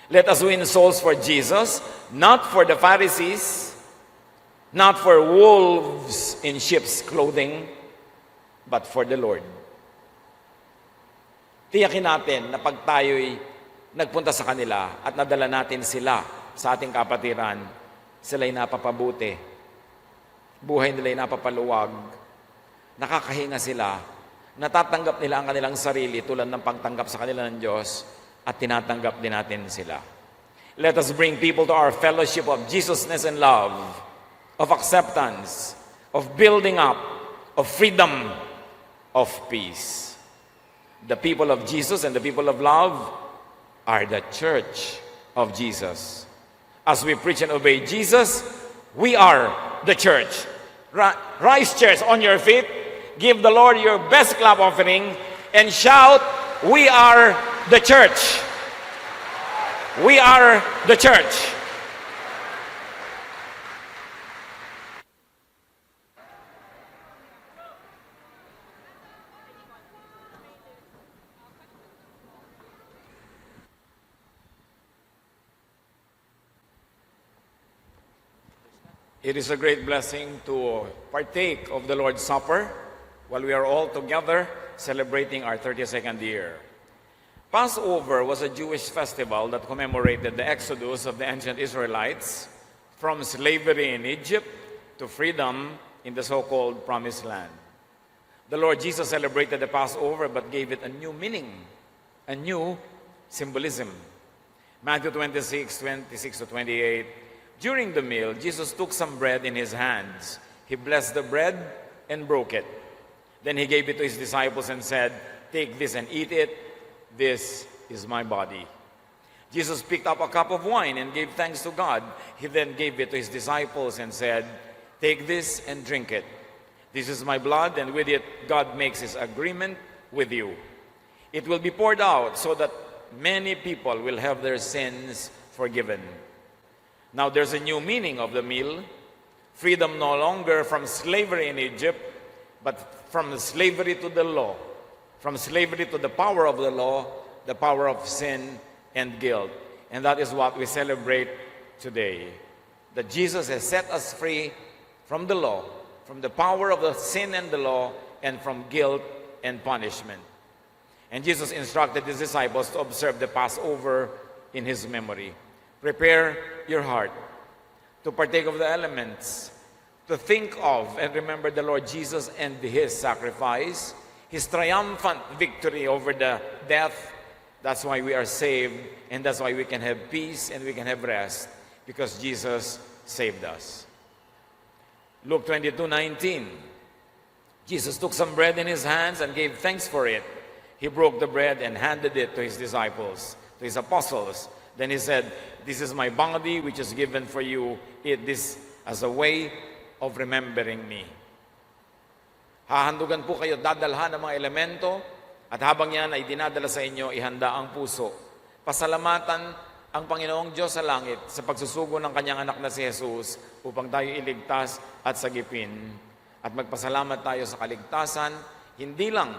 Let us win souls for Jesus, not for the Pharisees, not for wolves in sheep's clothing, but for the Lord. Tiyakin natin na pag tayo'y nagpunta sa kanila at nadala natin sila sa ating kapatiran, sila'y napapabuti. Buhay nila'y napapaluwag. Nakakahinga sila. Natatanggap nila ang kanilang sarili tulad ng pagtanggap sa kanila ng Diyos at tinatanggap din natin sila. Let us bring people to our fellowship of Jesusness and love, of acceptance, of building up, of freedom, of peace. The people of Jesus and the people of love are the church of Jesus. As we preach and obey Jesus, we are the church. Rise, church, on your feet. Give the Lord your best clap offering and shout, we are the church. We are the church. It is a great blessing to partake of the Lord's Supper while we are all together celebrating our 32nd year. Passover was a Jewish festival that commemorated the exodus of the ancient Israelites from slavery in Egypt to freedom in the so-called Promised Land. The Lord Jesus celebrated the Passover but gave it a new meaning, a new symbolism. Matthew 26, 26 to 28. During the meal, Jesus took some bread in his hands. He blessed the bread and broke it. Then he gave it to his disciples and said, "Take this and eat it. This is my body." Jesus picked up a cup of wine and gave thanks to God. He then gave it to his disciples and said, "Take this and drink it. This is my blood, and with it God makes his agreement with you. It will be poured out so that many people will have their sins forgiven." Now there's a new meaning of the meal. Freedom no longer from slavery in Egypt, but from slavery to the law, from slavery to the power of the law, the power of sin and guilt. And that is what we celebrate today. That Jesus has set us free from the law, from the power of the sin and the law, and from guilt and punishment. And Jesus instructed his disciples to observe the Passover in his memory. Prepare your heart to partake of the elements, to think of and remember the Lord Jesus and his sacrifice, his triumphant victory over the death. That's why we are saved, and that's why we can have peace and we can have rest, because Jesus saved us. Luke 22:19. Jesus took some bread in his hands and gave thanks for it. He broke the bread and handed it to his disciples, to his apostles. Then he said, "This is my body which is given for you. Eat this as a way of remembering me." Hahandugan po kayo, dadalhan ng mga elemento, at habang yan ay dinadala sa inyo, ihanda ang puso. Pasalamatan ang Panginoong Diyos sa langit sa pagsusugo ng kanyang anak na si Jesus upang tayo iligtas at sagipin. At magpasalamat tayo sa kaligtasan, hindi lang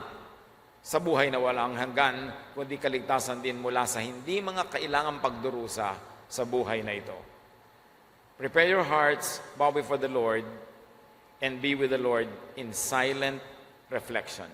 sa buhay na walang hanggan, kundi kaligtasan din mula sa hindi mga kailangang pagdurusa sa buhay na ito. Prepare your hearts, bow before the Lord, and be with the Lord in silent reflection.